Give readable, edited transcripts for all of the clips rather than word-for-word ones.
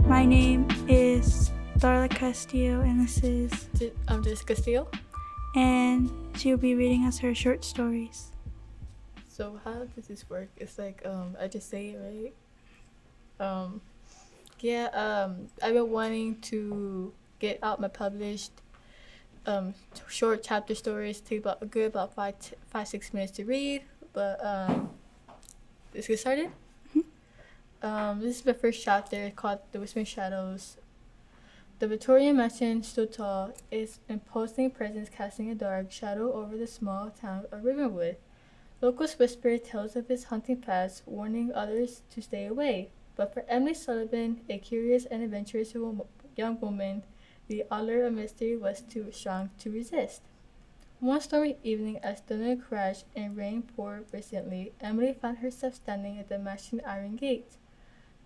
My name is Julizsa Castillo, and I'm Julizsa Castillo. and she'll be reading us her short stories. So how does this work? It's like I just say it, right? I've been wanting to get out my published short chapter stories. Take about 5-6 minutes to read, but let's get started. This is my first chapter called "The Whispering Shadows." The Victorian mansion stood tall, its imposing presence casting a dark shadow over the small town of Rivenwood. Locals whispered tales of its haunting past, warning others to stay away. But for Emily Sullivan, a curious and adventurous young woman, the allure of mystery was too strong to resist. One stormy evening, as thunder crashed and rain poured recently, Emily found herself standing at the mansion iron gate.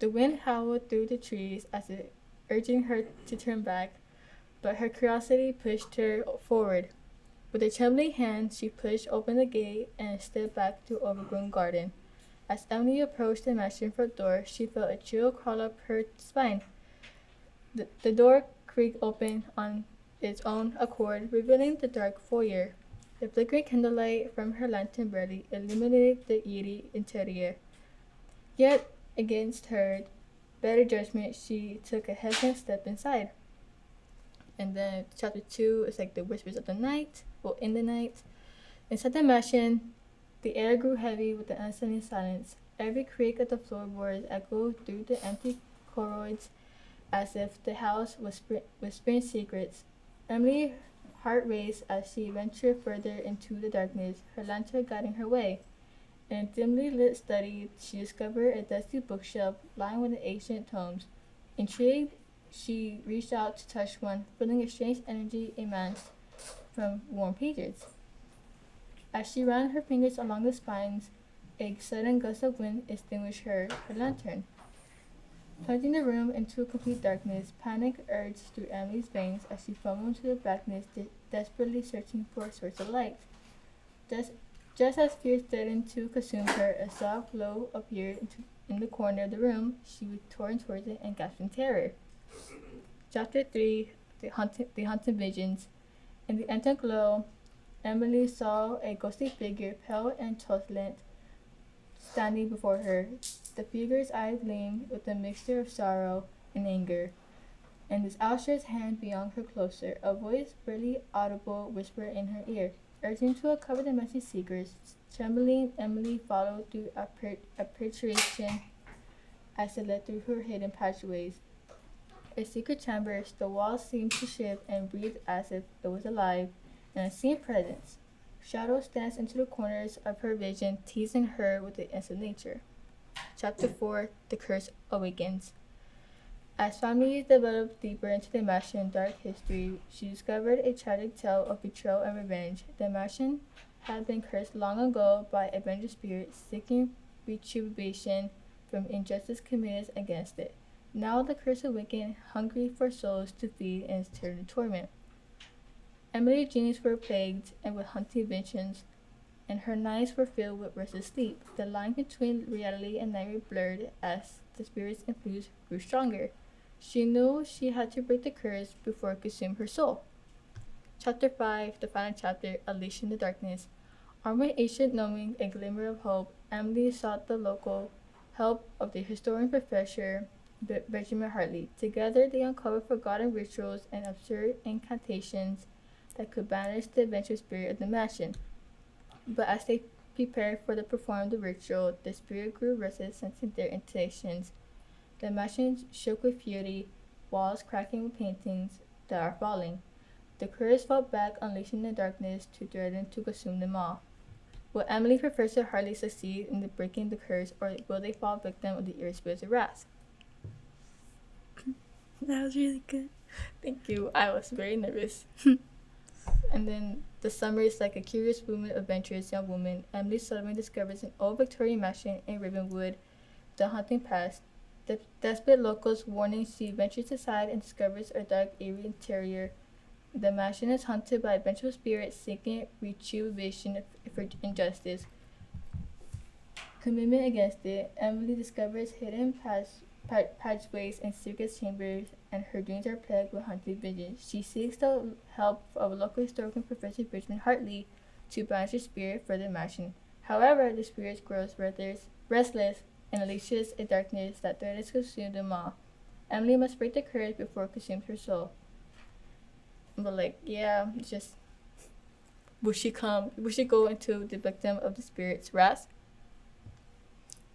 The wind howled through the trees as if urging her to turn back, but her curiosity pushed her forward. With a trembling hand, she pushed open the gate and stepped back to overgrown garden. As Emily approached the mansion front door, she felt a chill crawl up her spine. The door creaked open on its own accord, revealing the dark foyer. The flickering candlelight from her lantern barely illuminated the eerie interior. Yet, against her better judgment, she took a hesitant step inside. And then chapter 2 is like the whispers of the night. Well, in the night. Inside the mansion, the air grew heavy with the unsettling silence. Every creak of the floorboards echoed through the empty corridors as if the house was whispering secrets. Emily's heart raced as she ventured further into the darkness, her lantern guiding her way. In a dimly lit study, she discovered a dusty bookshelf lined with ancient tomes. Intrigued, she reached out to touch one, feeling a strange energy emanates from warm pages. As she ran her fingers along the spines, a sudden gust of wind extinguished her lantern. Plunging the room into complete darkness, panic urged through Emily's veins as she fumbled into the blackness, desperately searching for a source of light. Just as fear threatened to consume her, a soft glow appeared in the corner of the room. She was torn towards it and gasped in terror. Chapter 3: The Haunted Visions. In the empty glow, Emily saw a ghostly figure, pale and truculent, standing before her. The figure's eyes gleamed with a mixture of sorrow and anger, and his outstretched hand beyond her closer. A voice, barely audible, whispered in her ear, urging to uncover the messy secrets. Trembling, Emily followed through a perturbation as it led through her hidden passageways. A secret chamber, the walls seemed to shift and breathe as if it was alive, an unseen presence. Shadows danced into the corners of her vision, teasing her with the innocent nature. Chapter 4: The Curse Awakens. As families developed deeper into the mansion's dark history, she discovered a tragic tale of betrayal and revenge. The mansion had been cursed long ago by a vengeful spirit seeking retribution from injustice committed against it. Now the curse awakened, hungry for souls to feed and turn to torment. Emily's dreams were plagued and with haunting visions, and her nights were filled with restless sleep. The line between reality and nightmare blurred as the spirit's influence grew stronger. She knew she had to break the curse before it consumed her soul. Chapter 5, the final chapter, Unleashing the Darkness. Armed with ancient knowing, a glimmer of hope, Emily sought the local help of the historian professor Benjamin Hartley. Together they uncovered forgotten rituals and absurd incantations that could banish the adventurous spirit of the mansion. But as they prepared to perform the ritual, the spirit grew restless, sensing their intonations. The mansion shook with fury, walls cracking with paintings that are falling. The curse fought back, unleashing the darkness to threaten to consume them all. Will Emily and Professor Hartley succeed in breaking the curse, or will they fall victim of the eerie spirit's wrath? That was really good. Thank you. I was very nervous. And then the summary is like a curious woman, adventurous young woman. Emily Sullivan discovers an old Victorian mansion in Rivenwood, the haunting past. The desperate locals warning, she ventures inside and discovers a dark, eerie interior. The mansion is haunted by a vengeful spirit seeking retribution for injustice. Commitment against it, Emily discovers hidden passageways and secret chambers, and her dreams are plagued with haunted visions. She seeks the help of a local historian, Professor Benjamin Hartley, to banish her spirit for the mansion. However, the spirit grows restless and unleashes a darkness that threatens to consume them all. Emily must break the curse before it consumes her soul. But like, yeah, it's just will she go into the victim of the spirit's wrath?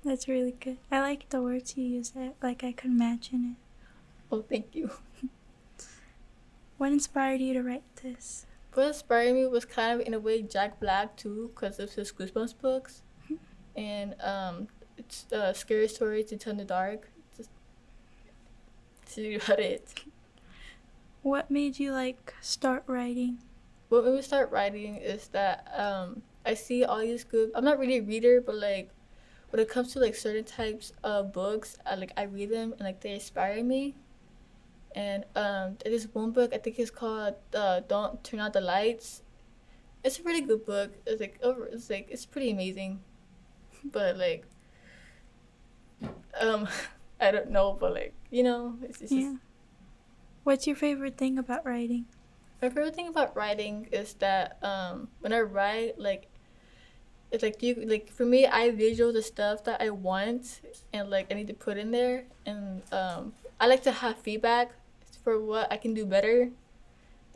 That's really good. I like the words you use. Like I could imagine it. Oh, thank you. What inspired you to write this? What inspired me was kind of in a way Jack Black too, because of his Goosebumps books, and it's scary stories to tell in the dark. Just to about it. What made you like start writing? What made me start writing is that I see all these good. I'm not really a reader, but like when it comes to like certain types of books, I read them and like they inspire me. And there's one book I think it's called "Don't Turn Out the Lights." It's a really good book. It's pretty amazing, but like I don't know, but like it's Yeah. What's your favorite thing about writing? my favorite thing about writing is that when I write it's like you like for me I visual the stuff that I want and like I need to put in there, and I like to have feedback for what I can do better.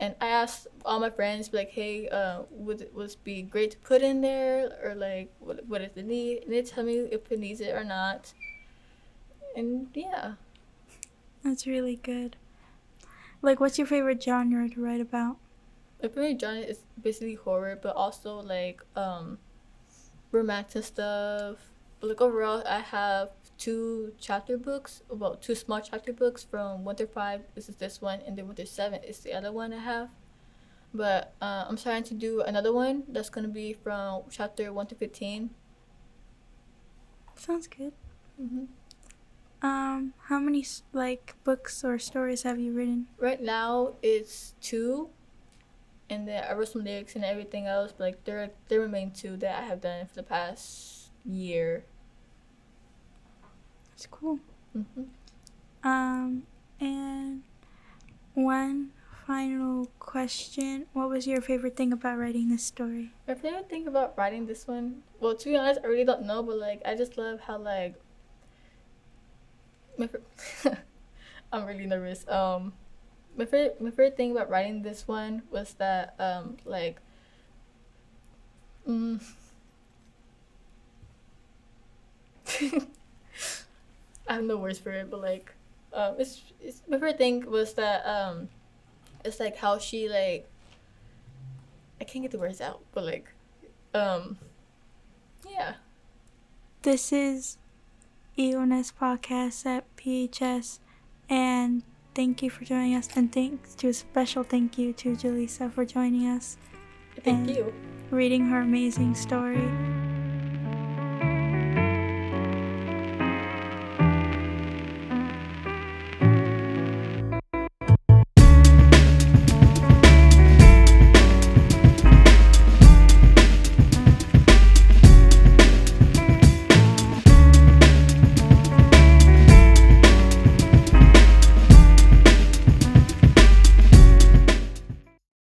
And I asked all my friends, like, hey, would it be great to put in there, or like, what is the need? And they tell me if it needs it or not. And yeah, That's really good. Like, what's your favorite genre to write about? my favorite genre is basically horror, but also like romantic stuff. But like overall, I have two small chapter books from 1 through 5. This one, and then 1 through 7 is the other one I have. But I'm trying to do another one that's gonna be from chapter 1 to 15. Sounds good. Mm-hmm. How many like books or stories have you written? Right now it's 2, and then I wrote some lyrics and everything else. But like there remain 2 that I have done for the past year. That's cool. Mm-hmm. And one final question. What was your favorite thing about writing this story? My favorite thing about writing this one, well, to be honest, I really don't know, but like I just love how like I'm really nervous. My favorite thing about writing this one was that I have no words for it, but like it's my favorite thing was that it's like how she like I can't get the words out, but like yeah. This is Eagleness Podcast at PHS, and thank you for joining us, and special thank you to Julizsa for joining us Thank and you. reading her amazing story.